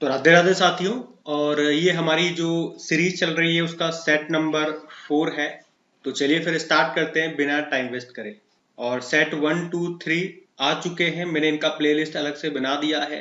तो राधे राधे साथियों। और ये हमारी जो सीरीज चल रही है उसका सेट नंबर 4 है। तो चलिए फिर स्टार्ट करते हैं बिना टाइम वेस्ट करे। और सेट 1 2 3 आ चुके हैं, मैंने इनका प्लेलिस्ट अलग से बना दिया है।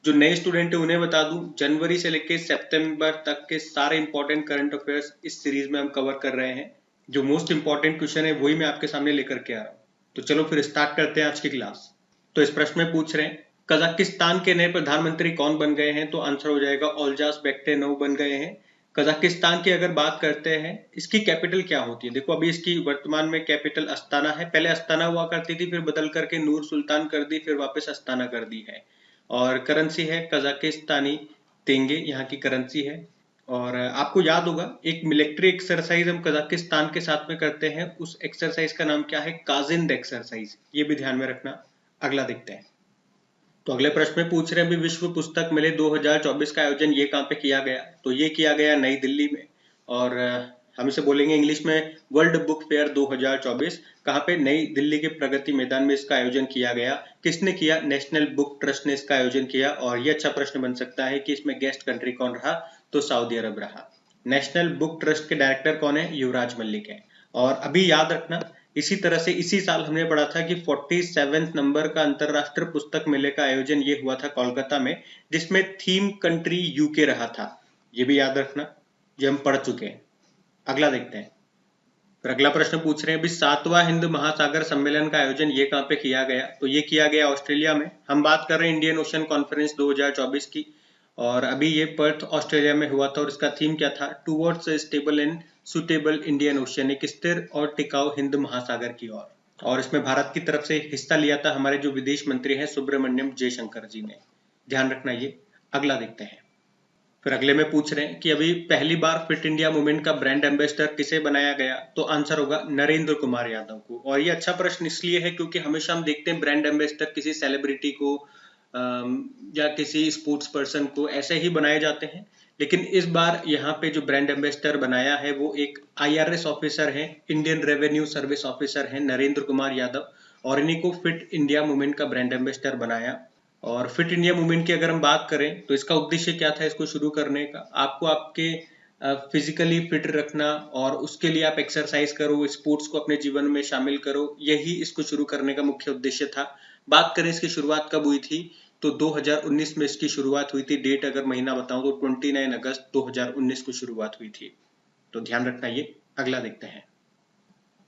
जो नए स्टूडेंट है उन्हें बता दूं, जनवरी से लेकर सितंबर तक के सारे इंपॉर्टेंट करंट अफेयर्स इस सीरीज में हम कवर कर रहे हैं। जो मोस्ट इंपॉर्टेंट क्वेश्चन है वही मैं आपके सामने लेकर के आ रहा हूँ। तो चलो फिर स्टार्ट करते हैं आज की क्लास। तो इस प्रश्न में पूछ रहे हैं, कजाकिस्तान के नए प्रधानमंत्री कौन बन गए हैं? तो आंसर हो जाएगा ओल्जास बेक्टेनोव बन गए हैं। कजाकिस्तान की अगर बात करते हैं, इसकी कैपिटल क्या होती है? देखो अभी इसकी वर्तमान में कैपिटल अस्ताना है। पहले अस्ताना हुआ करती थी, फिर बदल करके नूर सुल्तान कर दी, फिर वापस अस्ताना कर दी है। और करेंसी है कजाकिस्तानी तेंगे, यहाँ की करेंसी है। और आपको याद होगा एक मिलिट्री एक्सरसाइज हम कजाकिस्तान के साथ में करते हैं, उस एक्सरसाइज का नाम क्या है? काजिंद एक्सरसाइज। ये भी ध्यान में रखना। अगला देखते हैं। तो अगले प्रश्न में पूछ रहे हैं, अभी विश्व पुस्तक मेले 2024 का आयोजन ये कहाँ पे किया गया? तो ये किया गया नई दिल्ली में। और हम इसे बोलेंगे इंग्लिश में वर्ल्ड बुक फेयर 2024। कहाँ पे? नई दिल्ली के प्रगति मैदान में इसका आयोजन किया गया। किसने किया? नेशनल बुक ट्रस्ट ने इसका आयोजन किया। और ये अच्छा प्रश्न बन सकता है कि इसमें गेस्ट कंट्री कौन रहा? तो सऊदी अरब रहा। नेशनल बुक ट्रस्ट के डायरेक्टर कौन है? युवराज मलिक है। और अभी याद रखना, इसी तरह से इसी साल हमने पढ़ा था कि 47वें नंबर का अंतरराष्ट्रीय पुस्तक मेले का आयोजन ये हुआ था कोलकाता में, जिसमें थीम कंट्री यूके रहा था। ये भी याद रखना, ये हम पढ़ चुके हैं। अगला देखते हैं। फिर अगला प्रश्न पूछ रहे हैं, अभी 7वां हिंद महासागर सम्मेलन का आयोजन ये कहाँ पे किया गया? तो ये किया गया ऑस्ट्रेलिया में। हम बात कर रहे हैं इंडियन ओशन कॉन्फ्रेंस 2024 की। और अभी ये पर्थ ऑस्ट्रेलिया में हुआ था और इसका थीम क्या था? Towards stable and suitable Indian ocean, एक स्थिर और टिकाऊ हिंद महासागर की ओर। और इसमें भारत की तरफ से हिस्सा लिया था हमारे जो विदेश मंत्री हैं सुब्रमण्यम जयशंकर जी ने। ध्यान रखना ये। अगला देखते हैं। फिर अगले में पूछ रहे हैं कि अभी पहली बार फिट इंडिया मूवमेंट का ब्रांड एम्बेसडर किसे बनाया गया? तो आंसर होगा नरेंद्र कुमार यादव को। और ये अच्छा प्रश्न इसलिए है क्योंकि हमेशा हम देखते हैं ब्रांड एम्बेसडर किसी सेलिब्रिटी को या किसी स्पोर्ट्स पर्सन को ऐसे ही बनाए जाते हैं। लेकिन इस बार यहाँ पे जो ब्रांड एम्बेसडर बनाया है वो एक IRS ऑफिसर है, इंडियन रेवेन्यू सर्विस ऑफिसर है, नरेंद्र कुमार यादव। और इन्हीं को फिट इंडिया मूवमेंट का ब्रांड एम्बेसडर बनाया। और फिट इंडिया मूवमेंट की अगर हम बात करें तो इसका उद्देश्य क्या था इसको शुरू करने का? आपको आपके फिजिकली फिट रखना और उसके लिए आप एक्सरसाइज करो, स्पोर्ट्स को अपने जीवन में शामिल करो, यही इसको शुरू करने का मुख्य उद्देश्य था। बात करें इसकी शुरुआत कब हुई थी, तो 2019 में इसकी शुरुआत हुई थी। डेट अगर महीना बताऊं तो 29 अगस्त 2019 को शुरुआत हुई थी। तो ध्यान रखना ये। अगला देखते हैं।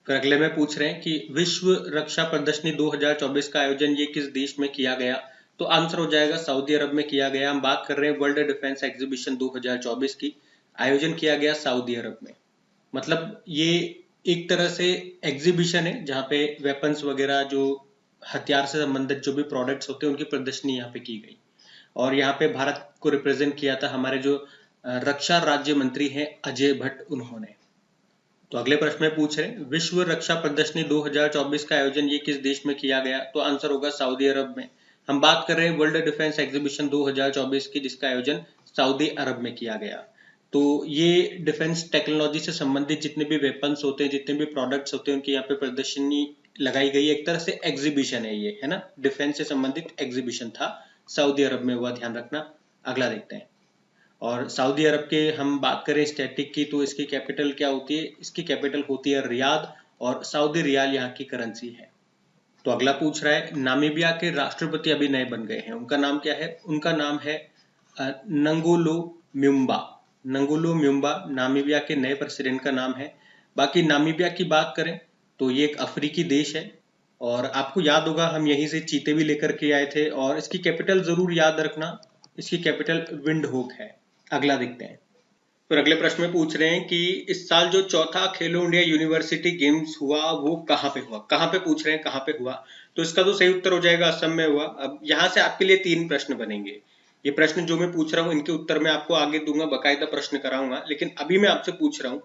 फिर अगले में पूछ रहे हैं कि विश्व रक्षा प्रदर्शनी 2024 का आयोजन ये किस देश में किया गया? तो आंसर हो जाएगा सऊदी अरब में किया गया। हम बात कर रहे हैं वर्ल्ड डिफेंस एग्जीबिशन 2024 की। आयोजन किया गया सऊदी अरब में। मतलब ये एक तरह से एग्जीबिशन है जहाँ पे वेपन्स वगैरह, जो हथियार से संबंधित जो भी प्रोडक्ट्स होते हैं उनकी प्रदर्शनी यहाँ पे की गई। और यहाँ पे भारत को रिप्रेजेंट किया था हमारे जो रक्षा राज्य मंत्री हैं अजय भट्ट, उन्होंने। तो अगले प्रश्न में पूछ रहे हैं, विश्व रक्षा प्रदर्शनी 2024 का आयोजन ये किस देश में किया गया? तो आंसर होगा सऊदी अरब में। हम बात कर रहे हैं वर्ल्ड डिफेंस एग्जीबिशन 2024 की, जिसका आयोजन सऊदी अरब में किया गया। तो ये डिफेंस टेक्नोलॉजी से संबंधित जितने भी वेपन्स होते हैं, जितने भी प्रोडक्ट्स होते हैं, उनकी यहाँ पे प्रदर्शनी लगाई गई। एक तरह से एग्जीबिशन है ये, है ना? डिफेंस से संबंधित एग्जीबिशन था, सऊदी अरब में हुआ। ध्यान रखना। अगला देखते हैं। और सऊदी अरब के हम बात करें स्टैटिक की, तो इसकी कैपिटल क्या होती है? इसकी कैपिटल होती है रियाद। और सऊदी रियाल यहाँ की करेंसी है। तो अगला पूछ रहा है, नामीबिया के राष्ट्रपति अभी नए बन गए हैं, उनका नाम क्या है? उनका नाम है नंगोलो म्युम्बा। नंगोलो म्युम्बा नामीबिया के नए प्रेसिडेंट का नाम है। बाकी नामीबिया की बात करें तो ये एक अफ्रीकी देश है। और आपको याद होगा हम यहीं से चीते भी लेकर के आए थे। और इसकी कैपिटल जरूर याद रखना, इसकी कैपिटल विंडहोक है। अगला देखते हैं। फिर अगले प्रश्न में पूछ रहे हैं कि इस साल जो चौथा खेलो इंडिया यूनिवर्सिटी गेम्स हुआ वो कहाँ पे हुआ? कहाँ पे पूछ रहे हैं, कहाँ पे हुआ? तो इसका तो सही उत्तर हो जाएगा असम में हुआ। अब यहाँ से आपके लिए 3 प्रश्न बनेंगे। ये प्रश्न जो मैं पूछ रहा हूँ इनके उत्तर मैं आपको आगे दूंगा, बकायदा प्रश्न कराऊंगा। लेकिन अभी मैं आपसे पूछ रहा हूँ,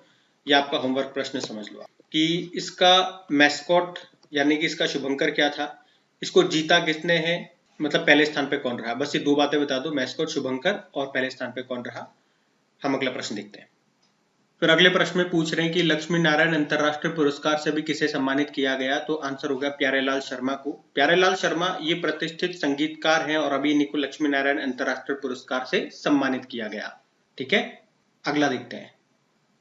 ये आपका होमवर्क प्रश्न समझ लो कि इसका मैस्कॉट यानी कि इसका शुभंकर क्या था? इसको जीता किसने है? मतलब पहले स्थान पे कौन रहा? बस ये 2 बातें बता दो, मैस्कॉट शुभंकर और पहले स्थान पे कौन रहा। हम अगला प्रश्न देखते हैं। फिर अगले प्रश्न में पूछ रहे हैं कि लक्ष्मी नारायण अंतर्राष्ट्रीय पुरस्कार से भी किसे सम्मानित किया गया, तो आंसर होगा प्यारेलाल शर्मा को। प्यारेलाल शर्मा ये प्रतिष्ठित संगीतकार हैं और अभी इन्हीं को लक्ष्मी नारायण अंतर्राष्ट्रीय पुरस्कार से सम्मानित किया गया। ठीक है, अगला देखते हैं।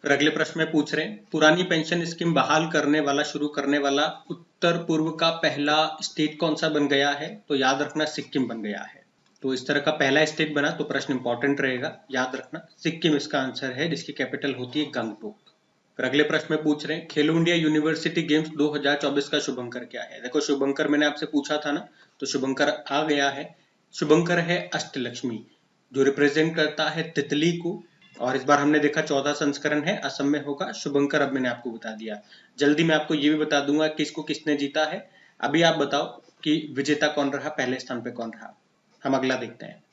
फिर अगले प्रश्न में पूछ रहे हैं पुरानी पेंशन स्कीम बहाल करने वाला, शुरू करने वाला उत्तर पूर्व का पहला स्टेट कौन सा बन गया है, तो याद रखना सिक्किम बन गया है। तो इस तरह का पहला स्टेट बना तो प्रश्न इंपॉर्टेंट रहेगा, याद रखना सिक्किम इसका आंसर है, जिसकी कैपिटल होती है गंगटोक। फिर अगले प्रश्न में पूछ रहे हैं खेलो इंडिया यूनिवर्सिटी गेम्स 2024 का शुभंकर क्या है। देखो शुभंकर मैंने आपसे पूछा था ना, तो शुभंकर आ गया है। शुभंकर है अष्टलक्ष्मी, जो रिप्रेजेंट करता है तितली को, और इस बार हमने देखा 14 संस्करण है, असम में होगा शुभंकर। अब मैंने आपको बता दिया, जल्दी मैं आपको ये भी बता दूंगा किसको किसने जीता है। अभी आप बताओ कि विजेता कौन रहा, पहले स्थान पे कौन रहा। हम अगला देखते हैं।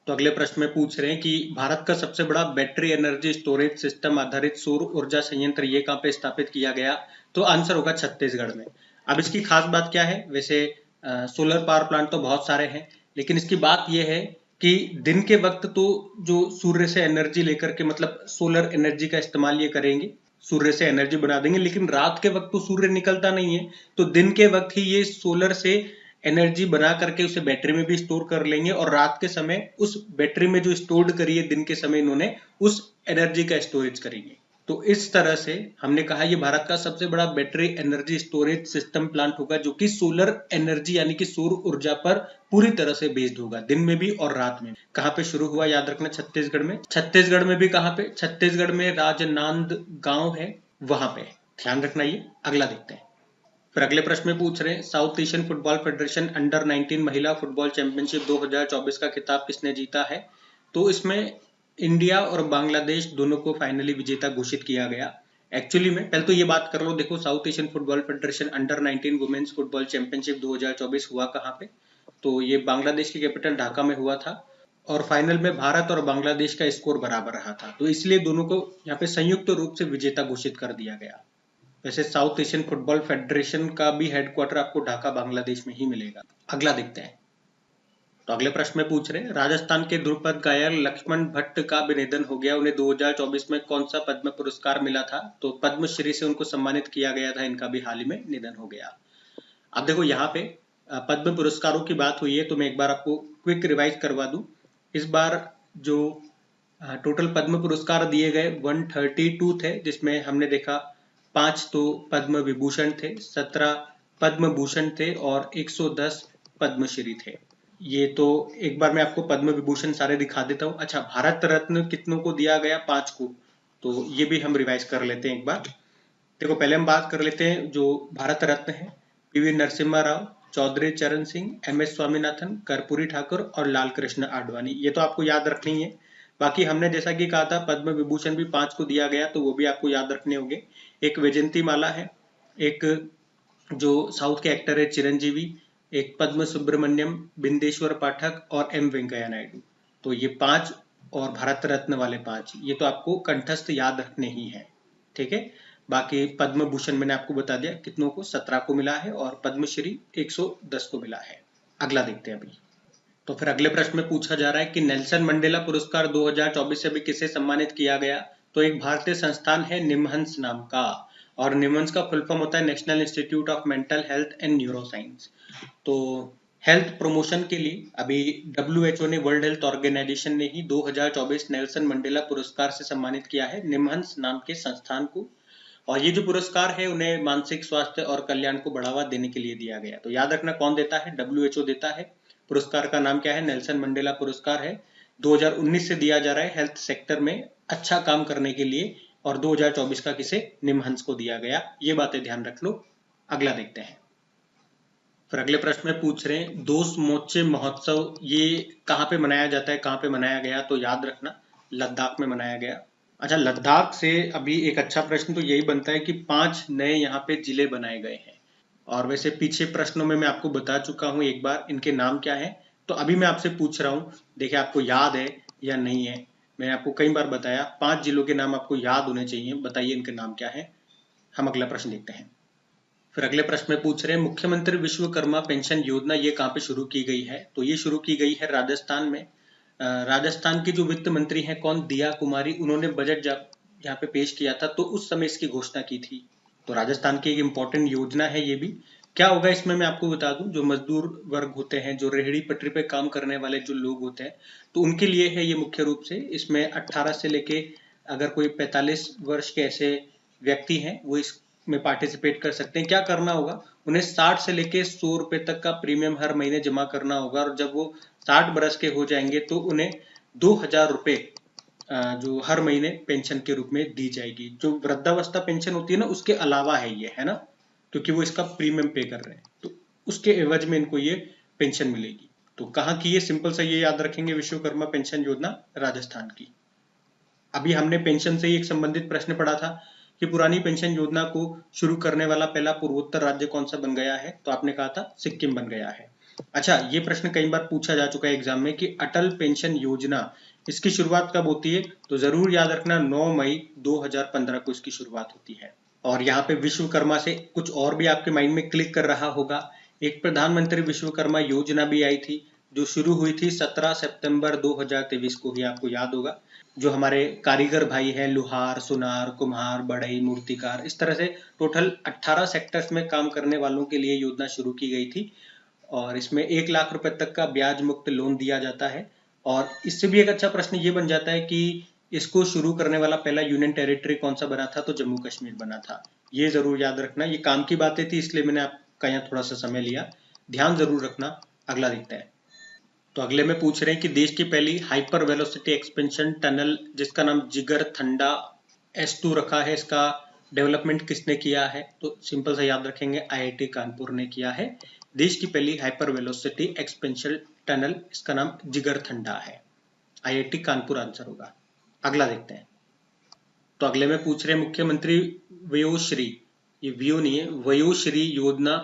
तो अगले प्रश्न में पूछ रहे हैं कि भारत का सबसे बड़ा बैटरी एनर्जी स्टोरेज सिस्टम आधारित सौर ऊर्जा संयंत्र ये कहाँ पे स्थापित किया गया, तो आंसर होगा छत्तीसगढ़ में। अब इसकी खास बात क्या है, वैसे सोलर पावर प्लांट तो बहुत सारे हैं, लेकिन इसकी बात यह है कि दिन के वक्त तो जो सूर्य से एनर्जी लेकर के, मतलब सोलर एनर्जी का इस्तेमाल ये करेंगे, सूर्य से एनर्जी बना देंगे, लेकिन रात के वक्त तो सूर्य निकलता नहीं है, तो दिन के वक्त ही ये सोलर से एनर्जी बना करके उसे बैटरी में भी स्टोर कर लेंगे, और रात के समय उस बैटरी में जो स्टोर्ड करी है दिन के समय इन्होंने उस एनर्जी का स्टोरेज करेंगे। तो इस तरह से हमने कहा ये भारत का सबसे बड़ा battery energy storage system plant होगा, जो कि सोलर एनर्जी यानी कि सौर ऊर्जा पर पूरी तरह से बेस्ड होगा, दिन में भी और रात में। कहाँ पे शुरू हुआ, याद रखना छत्तीसगढ़ में। छत्तीसगढ़ में भी कहाँ पे, छत्तीसगढ़ में राजनांद गांव है, वहां पे ध्यान रखना ये। अगला देखते हैं। फिर अगले प्रश्न में पूछ रहे हैं south Asian Football Federation under 19 महिला फुटबॉल चैंपियनशिप 2024 का खिताब किसने जीता है, तो इसमें इंडिया और बांग्लादेश दोनों को फाइनली विजेता घोषित किया गया। एक्चुअली में पहले तो ये बात कर लो, देखो South Asian Football Federation under 19 women's football championship 2024 हुआ कहाँ पे, तो ये बांग्लादेश की कैपिटल ढाका में हुआ था, और फाइनल में भारत और बांग्लादेश का स्कोर बराबर रहा था, तो इसलिए दोनों को यहाँ पे संयुक्त रूप से विजेता घोषित कर दिया गया। वैसे साउथ एशियन फुटबॉल फेडरेशन का भी हेडक्वार्टर आपको ढाका बांग्लादेश में ही मिलेगा। अगला देखते हैं। तो अगले प्रश्न में पूछ रहे हैं राजस्थान के ध्रुपद गायक लक्ष्मण भट्ट का भी निधन हो गया, उन्हें 2024 में कौन सा पद्म पुरस्कार मिला था, तो पद्मश्री से उनको सम्मानित किया गया था, इनका भी हाल ही में निधन हो गया। अब देखो यहाँ पे पद्म पुरस्कारों की बात हुई है, तो मैं एक बार आपको क्विक रिवाइज करवा दूं। इस बार जो टोटल पद्म पुरस्कार दिए गए 132 थे, जिसमें हमने देखा 5 तो पद्म विभूषण थे, 17 पद्म भूषण थे और 110 पद्मश्री थे। ये तो एक बार मैं आपको पद्म विभूषण सारे दिखा देता हूँ। अच्छा, भारत रत्न कितनों को दिया गया, 5 को, तो ये भी हम रिवाइज कर लेते हैं एक बार। देखो पहले हम बात कर लेते हैं जो भारत रत्न है, पीवी नरसिम्हा राव, चौधरी चरण सिंह, एम.एस. स्वामीनाथन, कर्पूरी ठाकुर और लाल कृष्ण आडवाणी, ये तो आपको याद रखनी है। बाकी हमने जैसा कि कहा था पद्म विभूषण भी 5 को दिया गया, तो वो भी आपको याद रखने होंगे। एक वैजयंती माला है, एक जो साउथ के एक्टर है चिरंजीवी, एक पद्म सुब्रमण्यम, बिंदेश्वर पाठक और एम वेंकैया नायडू। तो ये 5 और भारत रत्न वाले 5, ये तो आपको कंठस्थ याद रखने ही है। ठीक है, बाकी पद्म भूषण मैंने आपको बता दिया कितनों को, 17 को मिला है, और पद्मश्री 110 को मिला है। अगला देखते हैं अभी। तो फिर अगले प्रश्न में पूछा जा रहा है कि नेल्सन मंडेला पुरस्कार 2024 से भी किसे सम्मानित किया गया, तो एक भारतीय संस्थान है निमहंस नाम का, और निमहंस का फुल फॉर्म होता है national institute of mental health and neuroscience. तो हेल्थ प्रमोशन के लिए अभी WHO ने, वर्ल्ड हेल्थ ऑर्गेनाइजेशन ने ही 2024 नेल्सन मंडेला पुरस्कार से सम्मानित किया है निमहंस नाम के संस्थान को, और ये जो पुरस्कार है उन्हें मानसिक स्वास्थ्य और कल्याण को बढ़ावा देने के लिए दिया गया। तो याद रखना कौन देता है, WHO देता है। पुरस्कार का नाम क्या है, नेल्सन मंडेला पुरस्कार है, 2019 से दिया जा रहा है हेल्थ सेक्टर में अच्छा काम करने के लिए, और 2024 का किसे, निमहंस को दिया गया। ये बातें ध्यान रख लो। अगला देखते हैं। फिर अगले प्रश्न में पूछ रहे हैं दोस मोचे महोत्सव ये कहाँ पे मनाया जाता है, कहाँ पे मनाया गया, तो याद रखना लद्दाख में मनाया गया। अच्छा, लद्दाख से अभी एक अच्छा प्रश्न तो यही बनता है कि 5 नए यहाँ पे जिले बनाए गए हैं, और वैसे पीछे प्रश्नों में मैं आपको बता चुका हूँ एक बार इनके नाम क्या है, तो अभी मैं आपसे पूछ रहा हूँ, देखिए आपको याद है या नहीं है। मैंने आपको कई बार बताया 5 जिलों के नाम आपको याद होने चाहिए, बताइए इनके नाम क्या है। हम अगला प्रश्न देखते हैं। फिर अगले प्रश्न में पूछ रहे हैं मुख्यमंत्री विश्वकर्मा पेंशन योजना ये कहाँ पे शुरू की गई है, तो ये शुरू की गई है राजस्थान में। राजस्थान की जो वित्त मंत्री हैं कौन, दिया कुमारी, उन्होंने बजट यहाँ पे पेश किया था, तो उस समय इसकी घोषणा की थी। तो राजस्थान की एक इम्पोर्टेंट योजना है ये भी। क्या होगा इसमें मैं आपको बता दूं, जो मजदूर वर्ग होते हैं, जो रेहड़ी पटरी पे काम करने वाले जो लोग होते हैं, तो उनके लिए है ये मुख्य रूप से। इसमें 18 से लेके अगर कोई 45 वर्ष के ऐसे व्यक्ति हैं वो इसमें पार्टिसिपेट कर सकते हैं। क्या करना होगा, उन्हें 60 से लेके 100 रुपए तक का प्रीमियम हर महीने जमा करना होगा, और जब वो 60 बरस के हो जाएंगे तो उन्हें 2000 रुपए जो हर महीने पेंशन के रूप में दी जाएगी। जो वृद्धावस्था पेंशन होती है ना, उसके अलावा है ये, है ना, क्योंकि वो इसका प्रीमियम पे कर रहे हैं, तो उसके एवज में इनको ये पेंशन मिलेगी। तो कहाँ की, ये सिंपल सा ये याद रखेंगे, विश्वकर्मा पेंशन योजना राजस्थान की। अभी हमने पेंशन से ही एक संबंधित प्रश्न पढ़ा था कि पुरानी पेंशन योजना को शुरू करने वाला पहला पूर्वोत्तर राज्य कौन सा बन गया है, तो आपने कहा था सिक्किम बन गया है। अच्छा, ये प्रश्न कई बार पूछा जा चुका है एग्जाम में कि अटल पेंशन योजना, इसकी शुरुआत कब होती है, तो जरूर याद रखना 9 मई 2015 को इसकी शुरुआत होती है। और यहाँ पे विश्वकर्मा से कुछ और भी आपके माइंड में क्लिक कर रहा होगा, एक प्रधानमंत्री विश्वकर्मा योजना भी आई थी जो शुरू हुई थी 17 सितंबर 2023 को ही, आपको याद होगा। जो हमारे कारीगर भाई हैं, लुहार, सुनार, कुम्हार, बढ़ई, मूर्तिकार, इस तरह से टोटल 18 सेक्टर्स में काम करने वालों के लिए योजना शुरू की गई थी, और इसमें 1 लाख रुपए तक का ब्याज मुक्त लोन दिया जाता है। और इससे भी एक अच्छा प्रश्न ये बन जाता है कि इसको शुरू करने वाला पहला यूनियन टेरिटरी कौन सा बना था, तो जम्मू कश्मीर बना था। ये जरूर याद रखना, ये काम की बातें थी इसलिए मैंने आपका यहाँ थोड़ा सा समय लिया, ध्यान जरूर रखना। अगला देखते हैं। तो अगले में पूछ रहे हैं कि देश की पहली हाइपर वेलोसिटी एक्सपेंशन टनल, जिसका नाम जिगर थंडा S2 रखा है, इसका डेवलपमेंट किसने किया है, तो सिंपल सा याद रखेंगे, IIT कानपुर ने किया है। देश की पहली हाइपर वेलोसिटी एक्सपेंशन टनल, इसका नाम जिगर थंडा है। IIT कानपुर आंसर होगा। अगला देखते हैं। तो अगले में पूछ रहे हैं मुख्यमंत्री वयोश्री, ये वियो नहीं है, वयोश्री योजना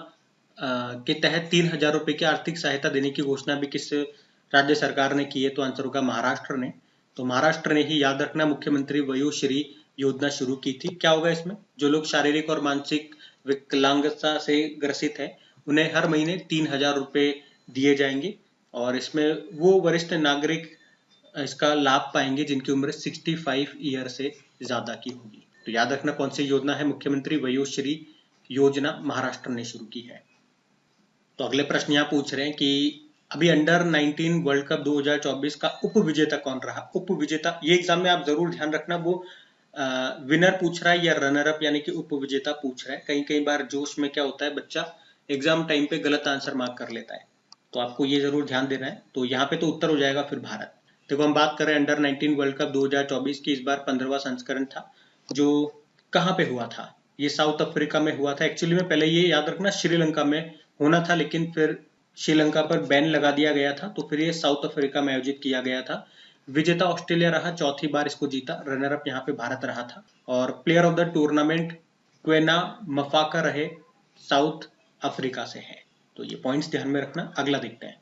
के तहत 3000 रुपए की आर्थिक सहायता देने की घोषणा भी किस राज्य सरकार ने की है, तो आंसर होगा महाराष्ट्र ने। तो महाराष्ट्र ने ही, याद रखना, मुख्यमंत्री वयोश्री योजना शुरू की थी। क्या होगा इसमें, जो लोग शारीरिक और मानसिक विकलांगता से ग्रसित है उन्हें हर महीने 3000 रुपए दिए जाएंगे, और इसमें वो वरिष्ठ नागरिक इसका लाभ पाएंगे जिनकी उम्र 65 ईयर से ज्यादा की होगी। तो याद रखना कौन सी योजना है, मुख्यमंत्री वयोश्री योजना महाराष्ट्र ने शुरू की है। तो अगले प्रश्न यहाँ पूछ रहे हैं कि अभी अंडर 19 वर्ल्ड कप 2024 का उप विजेता कौन रहा। उप विजेता, ये एग्जाम में आप जरूर ध्यान रखना, वो विनर पूछ रहा है या रनर अप यानी कि उप विजेता पूछ रहा है। कई बार जोश में क्या होता है, बच्चा एग्जाम टाइम पे गलत आंसर मार्क कर लेता है, तो आपको ये जरूर ध्यान देना है। तो यहाँ पे तो उत्तर हो जाएगा फिर भारत। देखो, हम बात कर रहे हैं अंडर 19 वर्ल्ड कप 2024 की, इस बार 15वां संस्करण था, जो कहाँ पे हुआ था, ये साउथ अफ्रीका में हुआ था। एक्चुअली में पहले ये याद रखना श्रीलंका में होना था, लेकिन फिर श्रीलंका पर बैन लगा दिया गया था, तो फिर ये साउथ अफ्रीका में आयोजित किया गया था। विजेता ऑस्ट्रेलिया रहा, चौथी बार इसको जीता। रनर अप यहाँ पे भारत रहा था, और player of the tournament Kwena Maphaka रहे, साउथ अफ्रीका से है। तो ये पॉइंट्स ध्यान में रखना। अगला देखते हैं।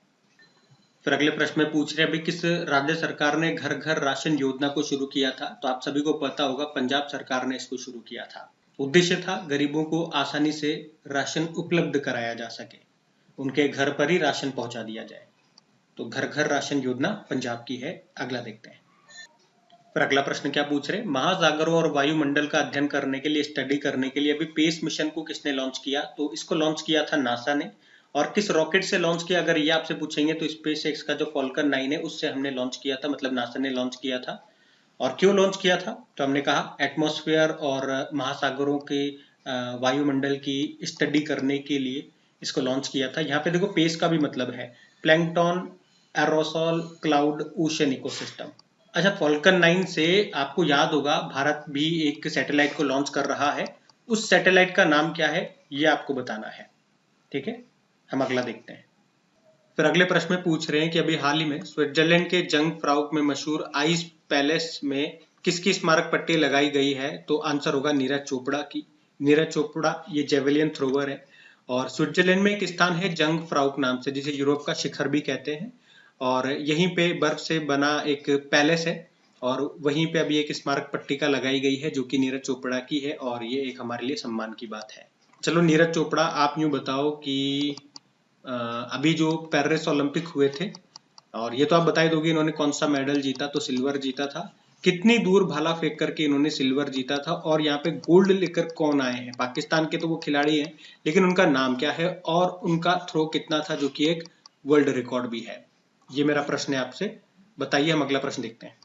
फिर अगले प्रश्न में पूछ रहे हैं अभी किस राज्य सरकार ने घर घर राशन योजना को शुरू किया था, तो आप सभी को पता होगा, पंजाब सरकार ने इसको शुरू किया था। उद्देश्य था गरीबों को आसानी से राशन उपलब्ध कराया जा सके, उनके घर पर ही राशन पहुंचा दिया जाए। तो घर घर राशन योजना पंजाब की है। अगला देखते हैं। फिर अगला प्रश्न क्या पूछ रहे हैं, महासागरों और वायुमंडल का अध्ययन करने के लिए, स्टडी करने के लिए अभी पेस मिशन को किसने लॉन्च किया, तो इसको लॉन्च किया था नासा ने। और किस रॉकेट से लॉन्च किया, अगर ये आपसे पूछेंगे तो स्पेस एक्स का जो फॉल्कन 9 है उससे हमने लॉन्च किया था, मतलब नासा ने लॉन्च किया था। और क्यों लॉन्च किया था, तो हमने कहा एटमॉस्फेयर और महासागरों के वायुमंडल की स्टडी करने के लिए इसको लॉन्च किया था। यहाँ पे देखो, पेस का भी मतलब है plankton, aerosol, cloud, ocean ecosystem. अच्छा, फॉल्कन 9 से आपको याद होगा भारत भी एक सैटेलाइट को लॉन्च कर रहा है, उस सैटेलाइट का नाम क्या है ये आपको बताना है, ठीक है। हम अगला देखते हैं। फिर अगले प्रश्न में पूछ रहे हैं कि अभी हाल ही में स्विट्जरलैंड के जंग फ्राउक में मशहूर आइस पैलेस में किसकी स्मारक पट्टी लगाई गई है, तो आंसर होगा नीरज चोपड़ा की। नीरज चोपड़ा ये जेवलियन थ्रोवर है, और स्विट्जरलैंड में एक स्थान है जंग फ्राउक नाम से, जिसे यूरोप का शिखर भी कहते हैं, और यहीं पे बर्फ से बना एक पैलेस है, और वहीं पे अभी एक स्मारक पट्टिका लगाई गई है जो कि नीरज चोपड़ा की है, और ये एक हमारे लिए सम्मान की बात है। चलो नीरज चोपड़ा, आप यूं बताओ कि अभी जो पेरिस ओलंपिक हुए थे, और ये तो आप बता ही दोगे इन्होंने कौन सा मेडल जीता, तो सिल्वर जीता था। कितनी दूर भाला फेंक करके इन्होंने सिल्वर जीता था, और यहाँ पे गोल्ड लेकर कौन आए हैं? पाकिस्तान के तो वो खिलाड़ी हैं, लेकिन उनका नाम क्या है और उनका थ्रो कितना था, जो कि एक वर्ल्ड रिकॉर्ड भी है। ये मेरा प्रश्न है आपसे, बताइए। हम अगला प्रश्न देखते हैं।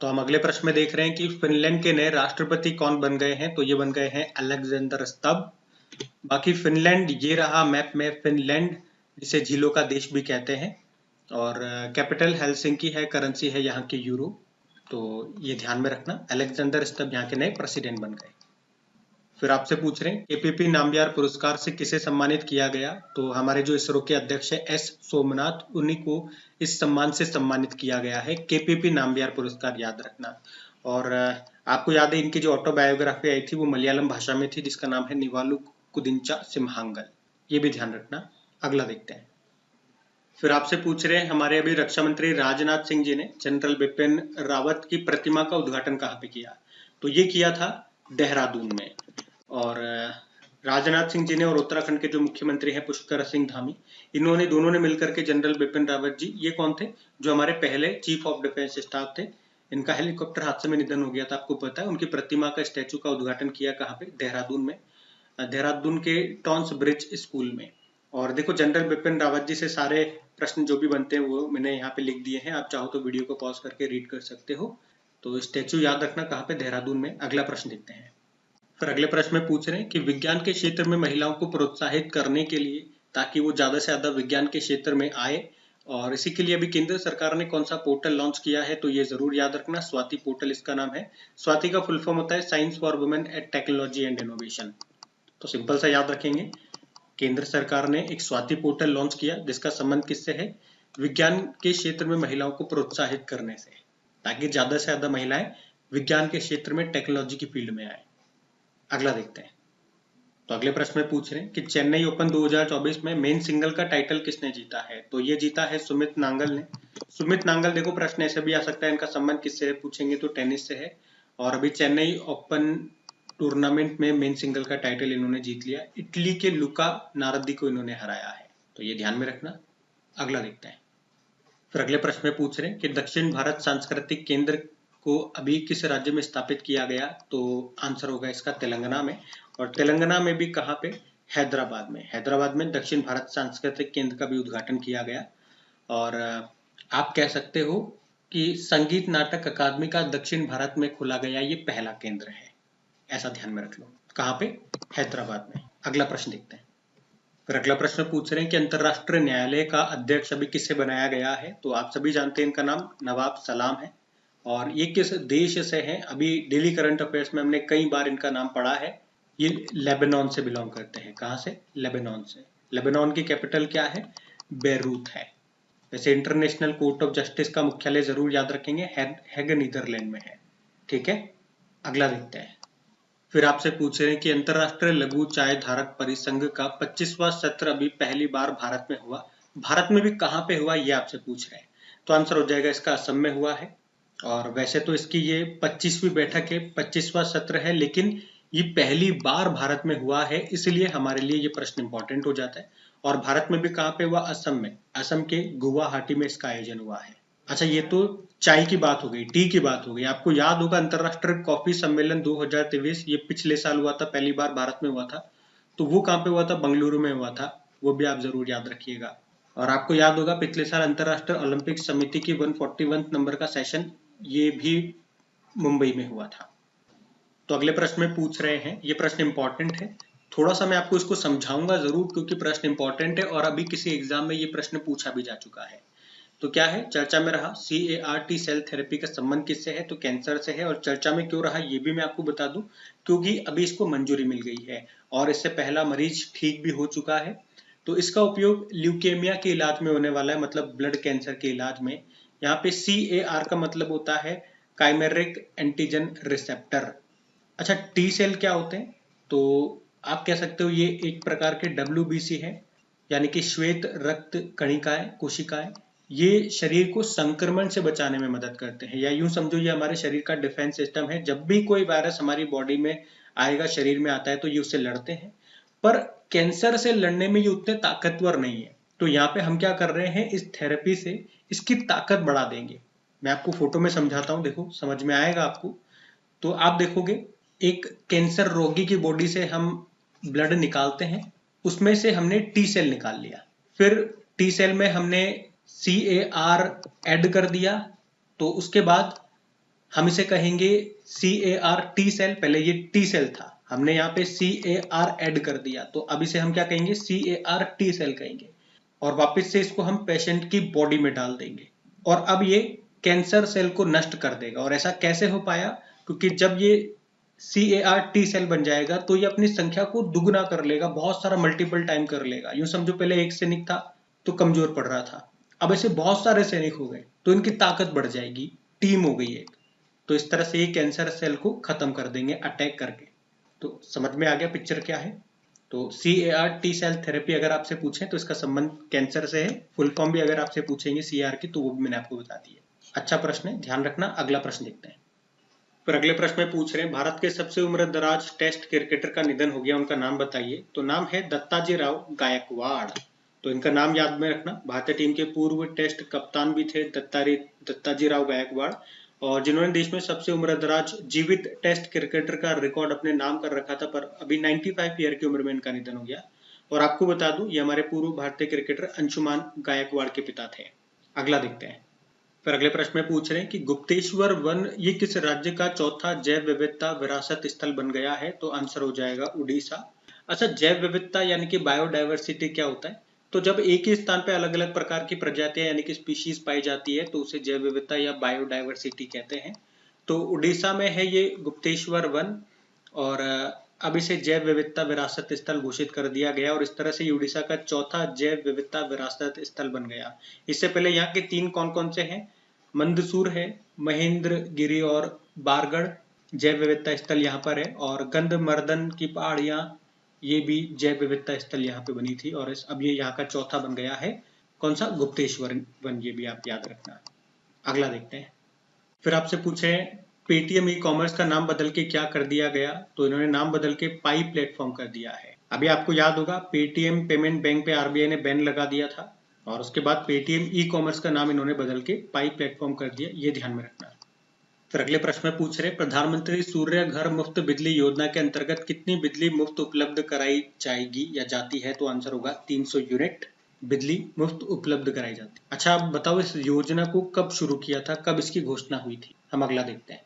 तो हम अगले प्रश्न में देख रहे हैं कि फिनलैंड के नए राष्ट्रपति कौन बन गए हैं। तो ये बन गए हैं अलेक्जेंडर स्तब। बाकी फिनलैंड ये रहा मैप में, फिनलैंड जिसे झीलों का देश भी कहते हैं, और कैपिटल हेलसिंकी है, करेंसी है यहाँ की यूरो। तो ये ध्यान में रखना, अलेक्जेंडर स्तब यहाँ के नए प्रेसिडेंट बन गए। फिर आपसे पूछ रहे हैं केपीपी नामबियार पुरस्कार से किसे सम्मानित किया गया। तो हमारे जो इसरो के अध्यक्ष है एस सोमनाथ, उन्हीं को इस सम्मान से सम्मानित किया गया है, केपीपी नामबियार पुरस्कार, याद रखना। और आपको याद है इनकी जो ऑटोबायोग्राफी आई थी वो मलयालम भाषा में थी, जिसका नाम है निवालु कुदिंचा सिम्हांगल। ये भी ध्यान रखना। अगला देखते हैं। फिर आपसे पूछ रहे हैं हमारे अभी रक्षा मंत्री राजनाथ सिंह जी ने जनरल बिपिन रावत की प्रतिमा का उद्घाटन कहाँ पे किया। तो ये किया था देहरादून में। और राजनाथ सिंह जी ने और उत्तराखंड के जो मुख्यमंत्री हैं पुष्कर सिंह धामी, इन्होंने दोनों ने मिलकर के जनरल बिपिन रावत जी, ये कौन थे, जो हमारे पहले चीफ ऑफ डिफेंस स्टाफ थे, इनका हेलीकॉप्टर हादसे में निधन हो गया था, आपको पता है। उनकी प्रतिमा का स्टैचू का उद्घाटन किया कहाँ पे, देहरादून में, देहरादून के टॉन्स ब्रिज स्कूल में। और देखो जनरल बिपिन रावत जी से सारे प्रश्न जो भी बनते हैं वो मैंने यहाँ पे लिख दिए हैं, आप चाहो तो वीडियो को पॉज करके रीड कर सकते हो। तो स्टैचू याद रखना कहाँ पे, देहरादून में। अगला प्रश्न देखते हैं। फिर अगले प्रश्न में पूछ रहे हैं कि विज्ञान के क्षेत्र में महिलाओं को प्रोत्साहित करने के लिए, ताकि वो ज्यादा से ज्यादा विज्ञान के क्षेत्र में आए, और इसी के लिए अभी केंद्र सरकार ने कौन सा पोर्टल लॉन्च किया है। तो ये जरूर याद रखना, स्वाति पोर्टल इसका नाम है। स्वाति का फुल फॉर्म होता है science for women at technology and innovation. तो सिंपल सा याद रखेंगे, केंद्र सरकार ने एक स्वाति पोर्टल लॉन्च किया, जिसका संबंध किससे है, विज्ञान के क्षेत्र में महिलाओं को प्रोत्साहित करने से, ताकि ज्यादा से ज्यादा महिलाएं विज्ञान के क्षेत्र में, टेक्नोलॉजी की फील्ड में आए। अगला देखते हैं। तो अगले प्रश्न में पूछ रहे हैं कि चेन्नई ओपन 2024 में मेन सिंगल का टाइटल किसने जीता है। तो ये जीता है सुमित नांगल ने। सुमित नांगल, देखो प्रश्न ऐसे भी आ सकता है, इनका संबंध किससे है पूछेंगे तो टेनिस से है, और अभी चेन्नई ओपन टूर्नामेंट में मेन सिंगल का टाइटल इन्होंने जीत लिया। इटली के लुका नारदी को इन्होंने हराया है, तो ये ध्यान में रखना। अगला देखते हैं। फिर अगले प्रश्न में पूछ रहे हैं कि दक्षिण भारत सांस्कृतिक केंद्र को अभी किस राज्य में स्थापित किया गया। तो आंसर होगा इसका तेलंगाना में। और तेलंगाना में भी कहाँ पे, हैदराबाद में। हैदराबाद में दक्षिण भारत सांस्कृतिक केंद्र का भी उद्घाटन किया गया। और आप कह सकते हो कि संगीत नाटक अकादमी का दक्षिण भारत में खोला गया ये पहला केंद्र है, ऐसा ध्यान में रख लो। कहाँ पे, हैदराबाद में। अगला प्रश्न देखते हैं। फिर अगला प्रश्न पूछ रहे हैं कि अंतरराष्ट्रीय न्यायालय का अध्यक्ष अभी किसे बनाया गया है। तो आप सभी जानते हैं इनका नाम नवाब सलाम है। और ये किस देश से हैं, अभी डेली करंट अफेयर्स में हमने कई बार इनका नाम पढ़ा है। ये लेबनान से बिलोंग करते हैं। कहाँ से, लेबनान से। लेबनान की कैपिटल क्या है, बेरूत है। वैसे इंटरनेशनल कोर्ट ऑफ जस्टिस का मुख्यालय जरूर याद रखेंगे, हेग नीदरलैंड में है। ठीक है, अगला देखते हैं। फिर आपसे पूछ रहे हैं कि अंतरराष्ट्रीय लघु चाय धारक परिसंघ का 25वां सत्र अभी पहली बार भारत में हुआ। भारत में भी कहाँ पे हुआ ये आपसे पूछ रहे हैं। तो आंसर हो जाएगा इसका असम में हुआ है। और वैसे तो इसकी ये 25वीं बैठक है, 25वां सत्र है, लेकिन ये पहली बार भारत में हुआ है, इसलिए हमारे लिए ये प्रश्न इंपॉर्टेंट हो जाता है। और भारत में भी कहाँ पे हुआ, असम में। असम के गुवाहाटी में इसका आयोजन हुआ है। अच्छा, ये तो चाय की बात हो गई, टी की बात हो गई। आपको याद होगा अंतरराष्ट्रीय कॉफी सम्मेलन 2023, ये पिछले साल हुआ था, पहली बार भारत में हुआ था। तो वो कहाँ पे हुआ था, बंगलुरु में हुआ था। वो भी आप जरूर याद रखिएगा। और आपको याद होगा पिछले साल अंतरराष्ट्रीय ओलंपिक समिति की 141 नंबर का सेशन, ये भी मुंबई में हुआ था। तो अगले प्रश्न में पूछ रहे हैं, ये प्रश्न इंपॉर्टेंट है, थोड़ा सा मैं आपको इसको समझाऊंगा जरूर, क्योंकि प्रश्न इंपॉर्टेंट है और अभी किसी एग्जाम में ये प्रश्न पूछा भी जा चुका है। तो क्या है, चर्चा में रहा CAR-T सेल थेरेपी का संबंध किससे है। तो कैंसर से है। और चर्चा में क्यों रहा ये भी मैं आपको बता दूं, क्योंकि अभी इसको मंजूरी मिल गई है और इससे पहला मरीज ठीक भी हो चुका है। तो इसका उपयोग ल्यूकेमिया के इलाज में होने वाला है, मतलब ब्लड कैंसर के इलाज में। यहाँ पे CAR का मतलब होता है काइमेरिक एंटीजन रिसेप्टर। अच्छा, टी सेल क्या होते हैं। तो आप कह सकते हो ये एक प्रकार के WBC है, यानी कि श्वेत रक्त कणिकाएं, कोशिकाएं। ये शरीर को संक्रमण से बचाने में मदद करते हैं, या यूं समझो ये हमारे शरीर का डिफेंस सिस्टम है। जब भी कोई वायरस हमारी बॉडी में आएगा, शरीर में आता है, तो ये उससे लड़ते हैं। पर कैंसर से लड़ने में ये उतने ताकतवर नहीं है। तो यहाँ पे हम क्या कर रहे हैं, इस थेरेपी से इसकी ताकत बढ़ा देंगे। मैं आपको फोटो में समझाता हूँ, देखो समझ में आएगा आपको। तो आप देखोगे एक कैंसर रोगी की बॉडी से हम ब्लड निकालते हैं, उसमें से हमने टी सेल निकाल लिया, फिर टी सेल में हमने CAR ऐड कर दिया, तो उसके बाद हम इसे कहेंगे CAR टी सेल। पहले ये टी सेल था, हमने यहाँ पे CAR ऐड कर दिया, तो अब इसे हम क्या कहेंगे, CAR टी सेल कहेंगे, और वापस से इसको हम पेशेंट की बॉडी में डाल देंगे, और अब ये कैंसर सेल को नष्ट कर देगा। और ऐसा कैसे हो पाया, क्योंकि जब ये CAR टी सेल बन जाएगा तो ये अपनी संख्या को दुगुना कर लेगा, बहुत सारा मल्टीपल टाइम कर लेगा। यूं समझो पहले एक सैनिक था तो कमजोर पड़ रहा था, अब ऐसे बहुत सारे सैनिक हो गए तो इनकी ताकत बढ़ जाएगी, टीम हो गई एक, तो इस तरह से ये कैंसर सेल को खत्म कर देंगे अटैक करके। तो समझ में आ गया पिक्चर क्या है। तो CAR टी सेल थेरेपी अगर आपसे पूछें तो इसका संबंध कैंसर से है। फुल फॉर्म भी अगर आपसे पूछेंगे CAR की तो वो भी मैंने आपको बता दी है। अच्छा प्रश्न है, ध्यान रखना। अगला प्रश्न देखते हैं। फिर अगले प्रश्न में पूछ रहे हैं, भारत के सबसे उम्रदराज टेस्ट क्रिकेटर का निधन हो गया, उनका नाम बताइए। तो नाम है दत्ताजी राव गायकवाड़। तो इनका नाम याद में रखना। भारतीय टीम के पूर्व टेस्ट कप्तान भी थे दत्ताजी राव गायकवाड़, और जिन्होंने देश में सबसे उम्रदराज जीवित टेस्ट क्रिकेटर का रिकॉर्ड अपने नाम कर रखा था, पर अभी 95 ईयर की उम्र में इनका निधन हो गया। और आपको बता दूं, ये हमारे पूर्व भारतीय क्रिकेटर अंशुमान गायकवाड़ के पिता थे। अगला देखते हैं। फिर अगले प्रश्न में पूछ रहे हैं कि गुप्तेश्वर वन ये किस राज्य का चौथा जैव विविधता विरासत स्थल बन गया है। तो आंसर हो जाएगा उड़ीसा। अच्छा, जैव विविधता यानी कि बायोडायवर्सिटी क्या होता है, तो जब एक ही स्थान पे अलग अलग प्रकार की प्रजातियां यानी कि स्पीशीज पाई जाती है तो उसे जैव विविधता या बायोडायवर्सिटी कहते हैं। तो उड़ीसा में है ये गुप्तेश्वर वन, और अब इसे जैव विविधता विरासत स्थल घोषित कर दिया गया, और इस तरह से उड़ीसा का चौथा जैव विविधता विरासत स्थल बन गया। इससे पहले यहाँ के 3 कौन कौन से हैं, मंदसूर है, महेंद्रगिरी और बारगढ़ जैव विविधता स्थल यहाँ पर है, और गंधमर्दन की पहाड़ियां ये भी जैव विविधता स्थल यहाँ पे बनी थी, और अब ये यहाँ का चौथा बन गया है। कौन सा, गुप्तेश्वर वन, ये भी आप याद रखना। अगला देखते हैं। फिर आपसे पूछे पेटीएम ई कॉमर्स का नाम बदल के क्या कर दिया गया। तो इन्होंने नाम बदल के पाई प्लेटफॉर्म कर दिया है। अभी आपको याद होगा पेटीएम पेमेंट बैंक पे RBI ने बैन लगा दिया था, और उसके बाद पेटीएम ई कॉमर्स का नाम इन्होंने बदल के पाई प्लेटफॉर्म कर दिया, ये ध्यान में रखना। फिर अगले प्रश्न में पूछ रहे प्रधानमंत्री सूर्य घर मुफ्त बिजली योजना के अंतर्गत कितनी बिजली मुफ्त उपलब्ध कराई जाएगी या जाती है। तो आंसर होगा 300 यूनिट बिजली मुफ्त उपलब्ध कराई जाती। अच्छा, आप बताओ इस योजना को कब शुरू किया था, कब इसकी घोषणा हुई थी। हम अगला देखते हैं।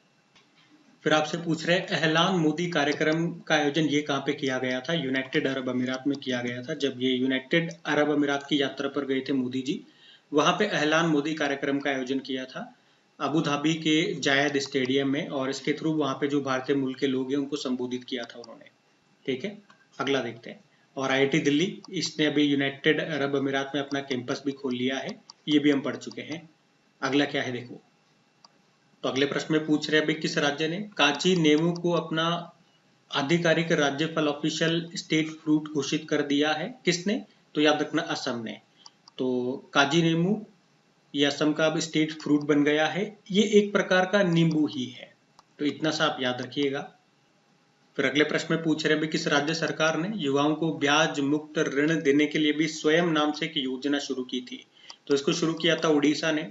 फिर आपसे पूछ रहे एहलान मोदी कार्यक्रम का आयोजन ये कहाँ पे किया गया था। यूनाइटेड अरब अमीरात में किया गया था। जब ये यूनाइटेड अरब अमीरात की यात्रा पर गए थे मोदी जी, वहां पे एहलान मोदी कार्यक्रम का आयोजन किया था अबू धाबी के जायद स्टेडियम में, और इसके थ्रू वहां पे जो भारतीय मूल के लोग हैं उनको संबोधित किया था उन्होंने। ठीक है, अगला देखते हैं। और IIT दिल्ली, इसने अभी यूनाइटेड अरब अमीरात में अपना कैंपस भी खोल लिया है, ये भी हम पढ़ चुके हैं। अगला क्या है देखो। तो अगले प्रश्न में पूछ रहे हैं, किस राज्य ने काची नेमू को अपना आधिकारिक राज्य फल ऑफिशियल स्टेट फ्रूट घोषित कर दिया है। किसने, तो याद रखना असम ने। तो काजी नेमू ये असम का अब स्टेट फ्रूट बन गया है। ये एक प्रकार का नींबू ही है, तो इतना सा आप याद रखिएगा। फिर अगले प्रश्न में पूछ रहे हैं, किस राज्य सरकार ने युवाओं को ब्याज मुक्त ऋण देने के लिए भी स्वयं नाम से एक योजना शुरू की थी। तो इसको शुरू किया था उड़ीसा ने।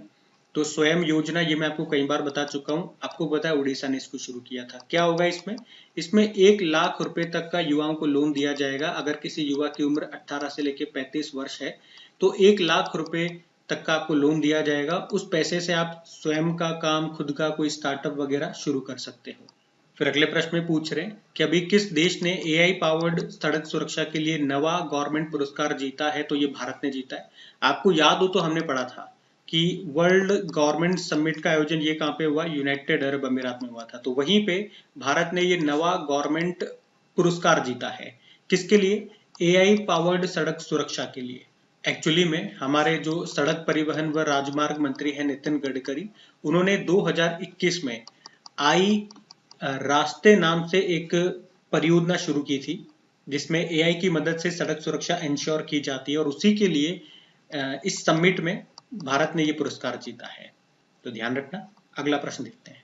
तो स्वयं योजना ये मैं आपको कई बार बता चुका हूँ, आपको पता है उड़ीसा ने इसको शुरू किया था। क्या होगा इसमें, इसमें 1 लाख रुपए तक का युवाओं को लोन दिया जाएगा। अगर किसी युवा की उम्र 18 से लेकर 35 वर्ष है तो 1 लाख रुपए तक का आपको लोन दिया जाएगा। उस पैसे से आप स्वयं का काम, खुद का कोई स्टार्टअप वगैरह शुरू कर सकते हो। फिर अगले प्रश्न में पूछ रहे हैं कि अभी किस देश ने AI पावर्ड सड़क सुरक्षा के लिए नवा गवर्नमेंट पुरस्कार जीता है। तो ये भारत ने जीता है। आपको याद हो तो हमने पढ़ा था कि वर्ल्ड गवर्नमेंट समिट का आयोजन ये कहाँ पे हुआ, यूनाइटेड अरब अमीरात में हुआ था। तो वहीं पे भारत ने ये नवा गवर्नमेंट पुरस्कार जीता है। किसके लिए, AI पावर्ड सड़क सुरक्षा के लिए। एक्चुअली में हमारे जो सड़क परिवहन व राजमार्ग मंत्री हैं नितिन गडकरी, उन्होंने 2021 में आई रास्ते नाम से एक परियोजना शुरू की थी, जिसमें AI की मदद से सड़क सुरक्षा इंश्योर की जाती है, और उसी के लिए इस समिट में भारत ने ये पुरस्कार जीता है। तो ध्यान रखना। अगला प्रश्न देखते हैं।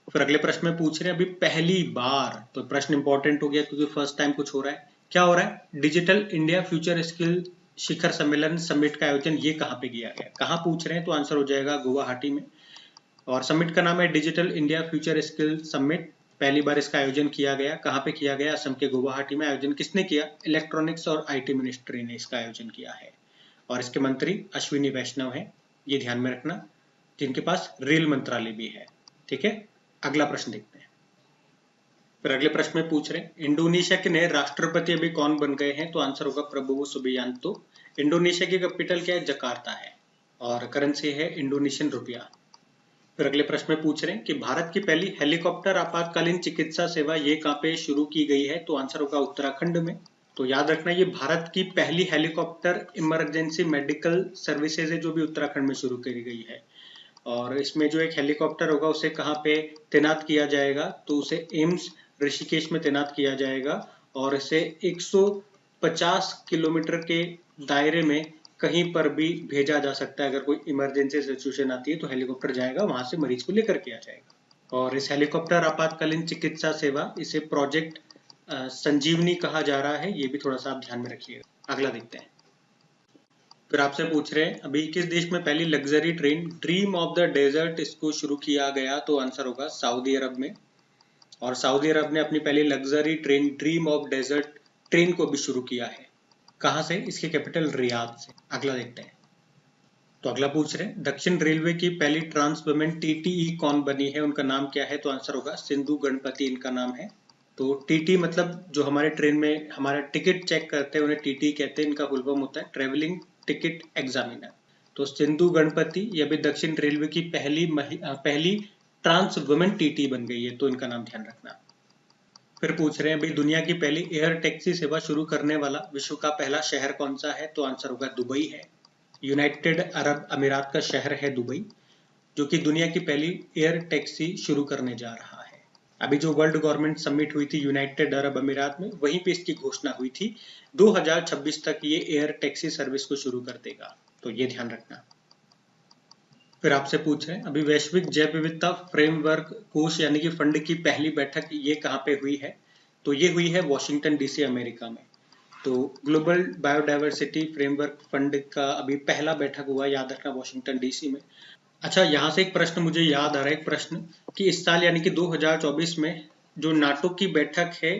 फिर अगले प्रश्न में पूछ रहे हैं, अभी पहली बार, तो प्रश्न इंपॉर्टेंट हो गया क्योंकि फर्स्ट टाइम कुछ हो रहा है। क्या हो रहा है, डिजिटल इंडिया फ्यूचर स्किल शिखर सम्मेलन समिट का आयोजन ये कहाँ पे किया गया, कहाँ पूछ रहे हैं। तो आंसर हो जाएगा गुवाहाटी में। और समिट का नाम है digital India future skill summit. पहली बार इसका आयोजन किया गया, कहाँ पे किया गया? असम के गुवाहाटी में। आयोजन किसने किया? इलेक्ट्रॉनिक्स और आईटी मिनिस्ट्री ने इसका आयोजन किया है और इसके मंत्री अश्विनी वैष्णव है, ये ध्यान में रखना, जिनके पास रेल मंत्रालय भी है। ठीक है, अगला प्रश्न देखते हैं। फिर अगले प्रश्न में पूछ रहे हैं, इंडोनेशिया के नए राष्ट्रपति अभी कौन बन गए हैं? तो आंसर होगा प्रबोवो सुबियांतो। इंडोनेशिया की कैपिटल क्या है? जकार्ता है और करेंसी है इंडोनेशियन रुपया। फिर अगले प्रश्न में पूछ रहे हैं कि भारत की पहली हेलीकॉप्टर आपातकालीन चिकित्सा सेवा ये कहाँ पे शुरू की गई है? तो आंसर होगा उत्तराखंड में। तो याद रखना, ये भारत की पहली हेलीकॉप्टर इमरजेंसी मेडिकल सर्विसेज है जो भी उत्तराखंड में शुरू करी गई है। और इसमें जो एक हेलीकॉप्टर होगा उसे कहाँ पे तैनात किया जाएगा? तो उसे एम्स ऋषिकेश में तैनात किया जाएगा और इसे 150 किलोमीटर के दायरे में कहीं पर भी भेजा जा सकता है। अगर कोई इमरजेंसी सिचुएशन आती है तो हेलीकॉप्टर जाएगा, वहां से मरीज को लेकर के आ जाएगा। और इस हेलीकॉप्टर आपातकालीन चिकित्सा सेवा, इसे प्रोजेक्ट संजीवनी कहा जा रहा है, ये भी थोड़ा सा आप ध्यान में रखिएगा। अगला देखते हैं। फिर आपसे पूछ रहे हैं अभी किस देश में पहली luxury train Dream of the Desert इसको शुरू किया गया? तो आंसर होगा सऊदी अरब में। और सऊदी अरब ने अपनी पहली luxury train Dream of Desert train को भी शुरू किया है। कहां से? इसकी कैपिटल रियाद से। अगला देखते हैं। तो अगला पूछ रहे हैं दक्षिण रेलवे की पहली ट्रांस वुमेन टीटीई कौन बनी है? उनका नाम क्या है? तो आंसर होगा सिंधु गणपति इनका नाम है। तो टीटी मतलब जो हमारे ट्रेन में हमारा टिकट चेक करते हैं उन्हें टीटी कहते हैं। इनका फुल फॉर्म होता है ट्रेवलिंग टिकट एग्जामिनर। तो सिंधु गणपति ये भी दक्षिण रेलवे की पहली ट्रांस वुमेन टीटी बन गई है, तो इनका नाम ध्यान रखना। फिर पूछ रहे हैं भाई दुनिया की पहली एयर टैक्सी सेवा शुरू करने वाला विश्व का पहला शहर कौन सा है? तो आंसर होगा दुबई है। यूनाइटेड अरब अमीरात का शहर है दुबई, जो कि दुनिया की पहली एयर टैक्सी शुरू करने जा रहा है। अभी जो वर्ल्ड गवर्नमेंट समिट हुई थी यूनाइटेड अरब अमीरात में, वहीं पे इसकी घोषणा हुई थी 2026 तक ये एयर टैक्सी सर्विस को शुरू कर देगा, तो ये ध्यान रखना। फिर आपसे पूछ रहे हैं अभी वैश्विक जैव विविधता फ्रेमवर्क कोष यानी कि फंड की पहली बैठक ये कहाँ पे हुई है? तो ये हुई है वॉशिंगटन डीसी अमेरिका में। तो ग्लोबल बायोडायवर्सिटी फ्रेमवर्क फंड का अभी पहला बैठक हुआ, याद रखना, वॉशिंगटन डीसी में। अच्छा, यहाँ से एक प्रश्न मुझे याद आ रहा है, एक प्रश्न कि इस साल यानी कि 2024 में जो नाटो की बैठक है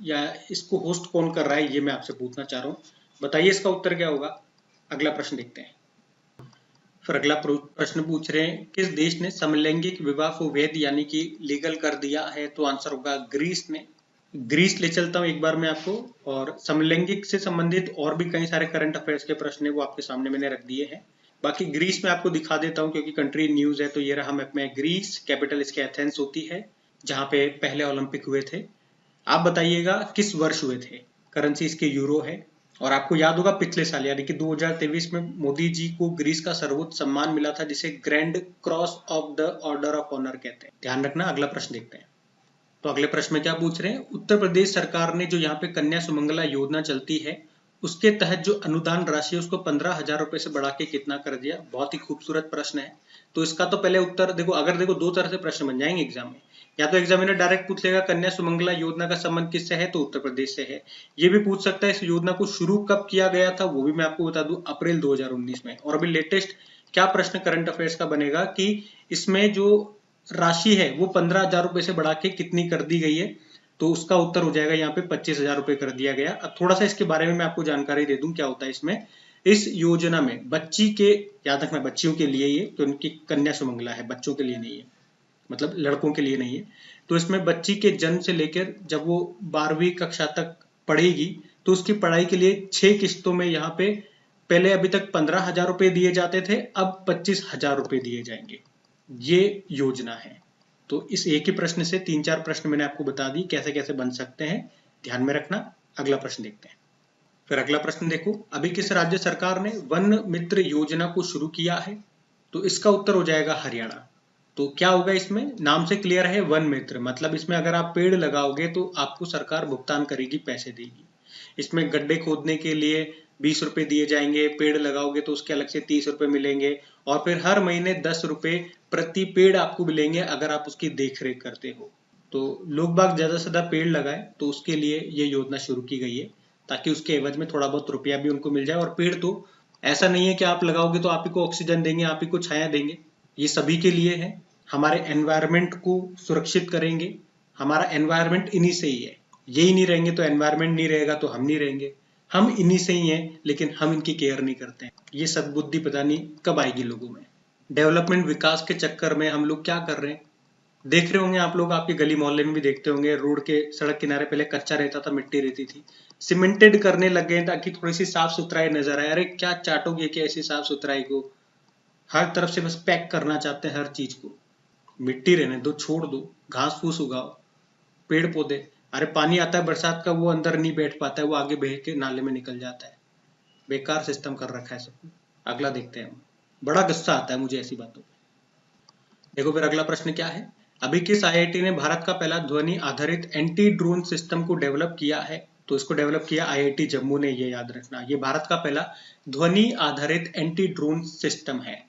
या इसको होस्ट कौन कर रहा है, ये मैं आपसे पूछना चाह रहा हूँ। बताइए इसका उत्तर क्या होगा। अगला प्रश्न देखते हैं। फिर अगला प्रश्न पूछ रहे हैं किस देश ने समलैंगिक विवाह को वैध यानी कि लीगल कर दिया है? तो आंसर होगा ग्रीस ने। ग्रीस ले चलता हूँ एक बार मैं आपको, और समलैंगिक से संबंधित और भी कई सारे करंट अफेयर्स के प्रश्न है वो आपके सामने मैंने रख दिए हैं। बाकी ग्रीस में आपको दिखा देता हूँ क्योंकि कंट्री न्यूज है। तो ये रहा मैप में ग्रीस, कैपिटल इसके एथेंस होती है, जहाँ पे पहले ओलंपिक हुए थे। आप बताइएगा किस वर्ष हुए थे। करेंसी इसके यूरो है। और आपको याद होगा पिछले साल यानी कि 2023 में मोदी जी को ग्रीस का सर्वोच्च सम्मान मिला था, जिसे Grand Cross of the Order of Honour कहते हैं। ध्यान रखना। अगला प्रश्न देखते हैं। तो अगले प्रश्न में क्या पूछ रहे हैं, उत्तर प्रदेश सरकार ने जो यहाँ पे कन्या सुमंगला योजना चलती है उसके तहत जो अनुदान राशि है उसको 15,000 रुपए से बढ़ा के कितना कर दिया? बहुत ही खूबसूरत प्रश्न है। तो इसका तो पहले उत्तर देखो, अगर देखो दो तरह से प्रश्न बन जाएंगे एग्जाम में। या तो एग्जामिनर डायरेक्ट पूछ लेगा कन्या सुमंगला योजना का संबंध किससे है, तो उत्तर प्रदेश से है। ये भी पूछ सकता है इस योजना को शुरू कब किया गया था, वो भी मैं आपको बता दूं, अप्रैल 2019 में। और अभी लेटेस्ट क्या प्रश्न करंट अफेयर्स का बनेगा कि इसमें जो राशि है वो 15,000 रुपए से बढ़ा के कितनी कर दी गई है, तो उसका उत्तर हो जाएगा यहाँ पे 25,000 रुपए कर दिया गया। अब थोड़ा सा इसके बारे में मैं आपको जानकारी दे दूं क्या होता है इसमें। इस योजना में बच्ची के, याद रखना बच्चियों के लिए, ये तो उनकी कन्या सुमंगला है, बच्चों के लिए नहीं है, मतलब लड़कों के लिए नहीं है। तो इसमें बच्ची के जन्म से लेकर जब वो 12वीं कक्षा तक पढ़ेगी तो उसकी पढ़ाई के लिए 6 किस्तों में यहाँ पे पहले अभी तक 15,000 रुपए दिए जाते थे, अब 25,000 रुपए दिए जाएंगे। ये योजना है। तो इस एक ही प्रश्न से 3-4 प्रश्न मैंने आपको बता दी कैसे कैसे बन सकते हैं, ध्यान में रखना। अगला प्रश्न देखते हैं। फिर अगला प्रश्न देखो, अभी किस राज्य सरकार ने वन मित्र योजना को शुरू किया है? तो इसका उत्तर हो जाएगा हरियाणा। तो क्या होगा इसमें, नाम से क्लियर है वन मित्र, मतलब इसमें अगर आप पेड़ लगाओगे तो आपको सरकार भुगतान करेगी, पैसे देगी। इसमें गड्ढे खोदने के लिए 20 रुपए दिए जाएंगे, पेड़ लगाओगे तो उसके अलग से 30 रुपए मिलेंगे, और फिर हर महीने 10 रुपए प्रति पेड़ आपको मिलेंगे अगर आप उसकी देख रेख करते हो। तो लोग बाग ज्यादा से ज्यादा पेड़ लगाए, तो उसके लिए ये योजना शुरू की गई है, ताकि उसके एवज में थोड़ा बहुत रुपया भी उनको मिल जाए। और पेड़ तो ऐसा नहीं है कि आप लगाओगे तो आप ही को ऑक्सीजन देंगे, आप ही को छाया देंगे, ये सभी के लिए है। हमारे एनवायरनमेंट को सुरक्षित करेंगे। हमारा एनवायरनमेंट इन्हीं से ही है, यही नहीं रहेंगे तो एनवायरनमेंट नहीं रहेगा तो हम नहीं रहेंगे। हम इन्हीं से ही हैं लेकिन हम इनकी केयर नहीं करते हैं। ये सद्बुद्धि पता नहीं कब आएगी लोगों में। डेवलपमेंट विकास के चक्कर में हम लोग क्या कर रहे हैं, देख रहे होंगे आप लोग, आपके गली मोहल्ले में भी देखते होंगे, रोड के सड़क किनारे पहले कच्चा रहता था, मिट्टी रहती थी, सीमेंटेड करने लग गए ताकि थोड़ी सी साफ सुथराई नजर आए। अरे क्या चाटोगे कि ऐसी साफ सुथराई को, हर तरफ से बस पैक करना चाहते हैं हर चीज को। मिट्टी रहने दो, छोड़ दो, घास फूस उगाओ, पेड़ पौधे। अरे पानी आता है बरसात का, वो अंदर नहीं बैठ पाता है, वो आगे बह के नाले में निकल जाता है। बेकार सिस्टम कर रखा है सब। अगला देखते हैं हम। बड़ा गुस्सा आता है मुझे ऐसी बातों पे। देखो फिर अगला प्रश्न क्या है, अभी किस आईआईटी ने भारत का पहला ध्वनि आधारित एंटी ड्रोन सिस्टम को डेवलप किया है? तो इसको डेवलप किया आईआईटी जम्मू ने, ये याद रखना। ये भारत का पहला ध्वनि आधारित एंटी ड्रोन सिस्टम है।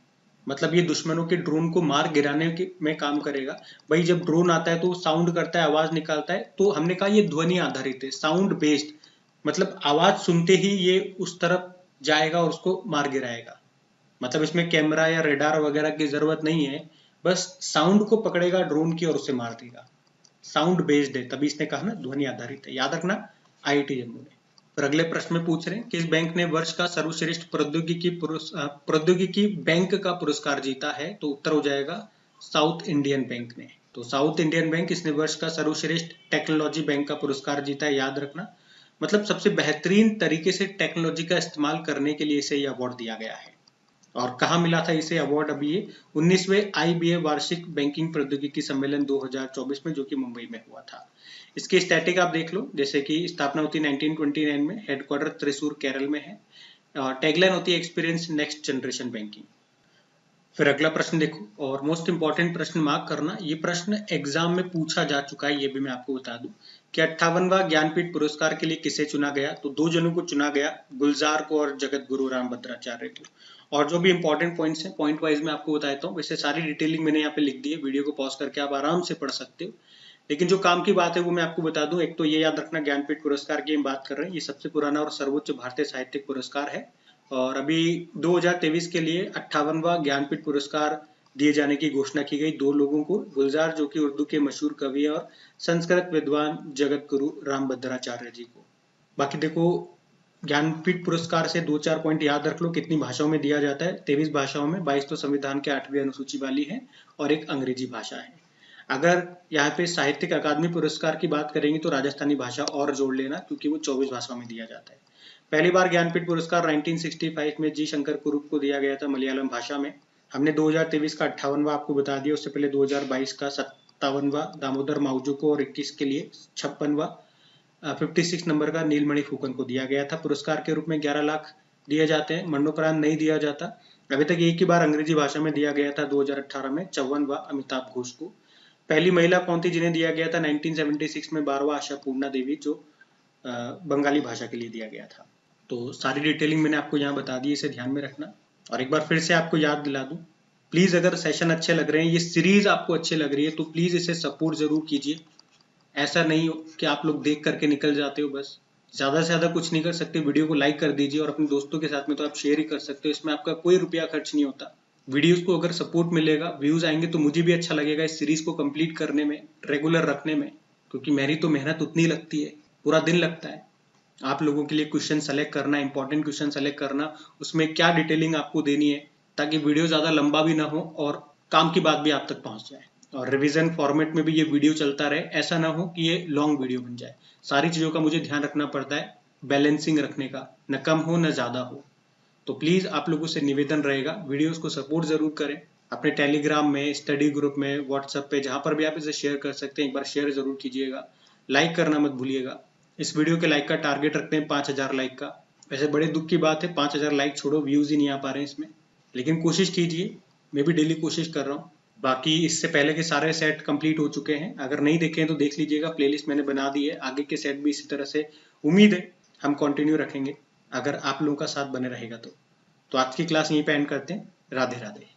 मतलब ये दुश्मनों के ड्रोन को मार गिराने में काम करेगा। भाई जब ड्रोन आता है तो साउंड करता है, आवाज निकालता है, तो हमने कहा ये ध्वनि आधारित है, साउंड बेस्ड। मतलब आवाज सुनते ही ये उस तरफ जाएगा और उसको मार गिराएगा। मतलब इसमें कैमरा या रेडार वगैरह की जरूरत नहीं है, बस साउंड को पकड़ेगा ड्रोन की और उसे मार देगा। साउंड बेस्ड है, तभी इसने कहा ना ध्वनि आधारित है, याद रखना आईआईटी जम्मू ने। फिर अगले प्रश्न में पूछ रहे हैं, किस बैंक ने वर्ष का सर्वश्रेष्ठ प्रौद्योगिकी बैंक का पुरस्कार जीता है? तो उत्तर हो जाएगा साउथ इंडियन बैंक ने। तो साउथ इंडियन बैंक, इसने वर्ष का सर्वश्रेष्ठ टेक्नोलॉजी बैंक का पुरस्कार जीता है, याद रखना। मतलब सबसे बेहतरीन तरीके से टेक्नोलॉजी का इस्तेमाल करने के लिए इसे यह अवार्ड दिया गया है। और कहाँ मिला था इसे अवार्ड? अभी ये 19वें आईबीए वार्षिक बैंकिंग प्रौद्योगिकी सम्मेलन 2024 में, जो कि मुंबई में हुआ था। इसकी स्टैटिक आप देख लो, जैसे कि स्थापना होती 1929 में, हेडक्वार्टर त्रिशूर केरल में है, और टैगलाइन होती है एक्सपीरियंस नेक्स्ट जनरेशन बैंकिंग। फिर अगला प्रश्न देखो, और मोस्ट इंपॉर्टेंट प्रश्न मार्क करना, ये प्रश्न एग्जाम में पूछा जा चुका है, ये भी मैं आपको बता दूं कि 58वां ज्ञानपीठ पुरस्कार के लिए किसे चुना गया? तो दो जनों को चुना गया, गुलजार को और जगत गुरु रामभद्राचार्य को। और जो भी इंपॉर्टेंट पॉइंट्स हैं पॉइंट वाइज मैं आपको बताता हूँ। वैसे सारी डिटेलिंग मैंने यहाँ पे लिख दी है, वीडियो को पॉज करके आप आराम से पढ़ सकते हो, लेकिन जो काम की बात है वो मैं आपको बता दूं। एक तो ये याद रखना, ज्ञानपीठ पुरस्कार की हम बात कर रहे हैं, ये सबसे पुराना और सर्वोच्च भारतीय साहित्यिक पुरस्कार है। और अभी 2023 के लिए 58वां ज्ञानपीठ पुरस्कार दिए जाने की घोषणा की गई दो लोगों को, गुलजार जो कि उर्दू के मशहूर कवि और संस्कृत विद्वान जगत गुरु रामभद्राचार्य जी को। बाकी देखो, ज्ञानपीठ पुरस्कार से 2-4 पॉइंट याद रख लो, कितनी भाषाओं में दिया जाता है, 23 भाषाओं में, 22 तो संविधान के 8वीं अनुसूची वाली है और एक अंग्रेजी भाषा है। अगर यहाँ पे साहित्यिक अकादमी पुरस्कार की बात करेंगे तो राजस्थानी भाषा और जोड़ लेना, क्योंकि वो 24 भाषाओं में दिया जाता है। पहली बार ज्ञानपीठ पुरस्कार 1965 में जी शंकर कुरुप को दिया गया था मलयालम भाषा में। हमने 2023 का 58वां आपको बता दिया, उससे पहले 2022 का 57वां दामोदर माउजू को, और 21 के लिए 56वां 56 नंबर का नीलमणि फूकन को दिया गया था। पुरस्कार के रूप में 11 लाख दिए जाते हैं, मरणोपरांत नहीं दिया जाता। अभी तक एक ही बार अंग्रेजी भाषा में दिया गया था 2018 में, 54वां अमिताभ घोष को। पहली महिला कौन थी जिन्हें दिया गया था? 1976 में 12वां आशा पूर्णा देवी, जो बंगाली भाषा के लिए दिया गया था। तो सारी डिटेलिंग मैंने आपको यहाँ बता दी, इसे ध्यान में रखना। और एक बार फिर से आपको याद दिला दूं, प्लीज अगर सेशन अच्छे लग रहे हैं, ये सीरीज आपको अच्छे लग रही है, तो प्लीज इसे सपोर्ट जरूर कीजिए। ऐसा नहीं हो कि आप लोग देख करके निकल जाते हो बस। ज्यादा से ज्यादा कुछ नहीं कर सकते, वीडियो को लाइक कर दीजिए, और अपने दोस्तों के साथ में तो आप शेयर ही कर सकते हो, इसमें आपका कोई रुपया खर्च नहीं होता। वीडियोस को अगर सपोर्ट मिलेगा, व्यूज आएंगे, तो मुझे भी अच्छा लगेगा इस सीरीज को कंप्लीट करने में, रेगुलर रखने में, क्योंकि मेरी तो मेहनत उतनी लगती है, पूरा दिन लगता है आप लोगों के लिए क्वेश्चन सेलेक्ट करना, इंपॉर्टेंट क्वेश्चन सेलेक्ट करना, उसमें क्या डिटेलिंग आपको देनी है, ताकि वीडियो ज्यादा लंबा भी ना हो और काम की बात भी आप तक पहुंच जाए। और रिवीजन फॉर्मेट में भी ये वीडियो चलता रहे, ऐसा ना हो कि ये लॉन्ग वीडियो बन जाए। सारी चीजों का मुझे ध्यान रखना पड़ता है, बैलेंसिंग रखने का, न कम हो न ज्यादा हो। तो प्लीज आप लोगों से निवेदन रहेगा, वीडियोस को सपोर्ट जरूर करें, अपने टेलीग्राम में, स्टडी ग्रुप में, व्हाट्सएप पे, जहां पर भी आप इसे शेयर कर सकते हैं, एक बार शेयर जरूर कीजिएगा। लाइक करना मत भूलिएगा। इस वीडियो के लाइक का टारगेट रखते हैं 5000 लाइक का। वैसे बड़े दुख की बात है, 5000 लाइक छोड़ो, व्यूज ही नहीं आ पा रहे हैं इसमें, लेकिन कोशिश कीजिए, मैं भी डेली कोशिश कर रहा हूँ। बाकी इससे पहले के सारे सेट कंप्लीट हो चुके हैं, अगर नहीं देखे हैं तो देख लीजिएगा, प्लेलिस्ट मैंने बना दी है। आगे के सेट भी इसी तरह से उम्मीद है हम कंटिन्यू रखेंगे, अगर आप लोगों का साथ बने रहेगा तो। आज की क्लास यहीं पे एंड करते हैं। राधे राधे।